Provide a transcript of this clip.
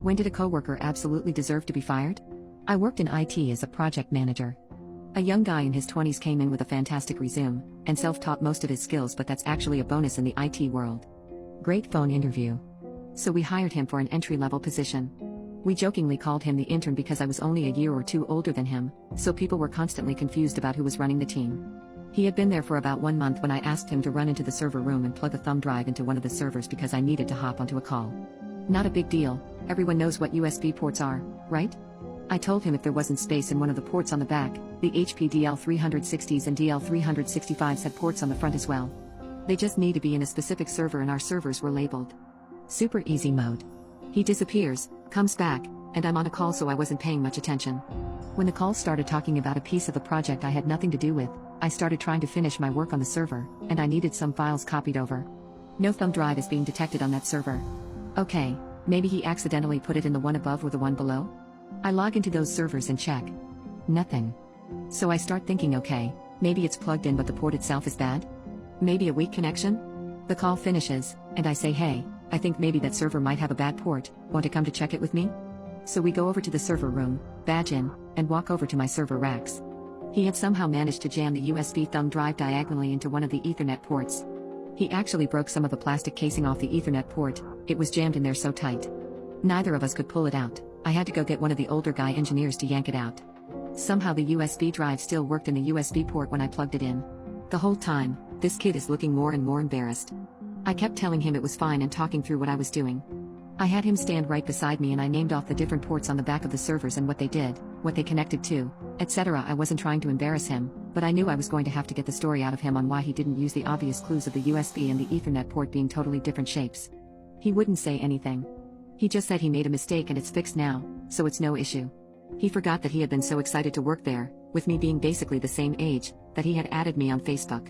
When did a coworker absolutely deserve to be fired? I worked in IT as a project manager. A young guy in his 20s came in with a fantastic resume, and self-taught most of his skills, but that's actually a bonus in the IT world. Great phone interview. So we hired him for an entry-level position. We jokingly called him the intern because I was only a year or two older than him, so people were constantly confused about who was running the team. He had been there for about 1 month when I asked him to run into the server room and plug a thumb drive into one of the servers because I needed to hop onto a call. Not a big deal, everyone knows what USB ports are, right? I told him if there wasn't space in one of the ports on the back, the HP DL360s and DL365s had ports on the front as well. They just need to be in a specific server and our servers were labeled. Super easy mode. He disappears, comes back, and I'm on a call, so I wasn't paying much attention. When the call started talking about a piece of the project I had nothing to do with, I started trying to finish my work on the server, and I needed some files copied over. No thumb drive is being detected on that server. Okay, maybe he accidentally put it in the one above or the one below? I log into those servers and check. Nothing. So I start thinking, okay, maybe it's plugged in but the port itself is bad? Maybe a weak connection? The call finishes, and I say, hey, I think maybe that server might have a bad port, want to come to check it with me? So we go over to the server room, badge in, and walk over to my server racks. He had somehow managed to jam the USB thumb drive diagonally into one of the Ethernet ports. He actually broke some of the plastic casing off the Ethernet port, it was jammed in there so tight. Neither of us could pull it out, I had to go get one of the older guy engineers to yank it out. Somehow the USB drive still worked in the USB port when I plugged it in. The whole time, this kid is looking more and more embarrassed. I kept telling him it was fine and talking through what I was doing. I had him stand right beside me and I named off the different ports on the back of the servers and what they did, what they connected to, etc. I wasn't trying to embarrass him, but I knew I was going to have to get the story out of him on why he didn't use the obvious clues of the USB and the Ethernet port being totally different shapes. He wouldn't say anything. He just said he made a mistake and it's fixed now, so it's no issue. He forgot that he had been so excited to work there, with me being basically the same age, that he had added me on Facebook.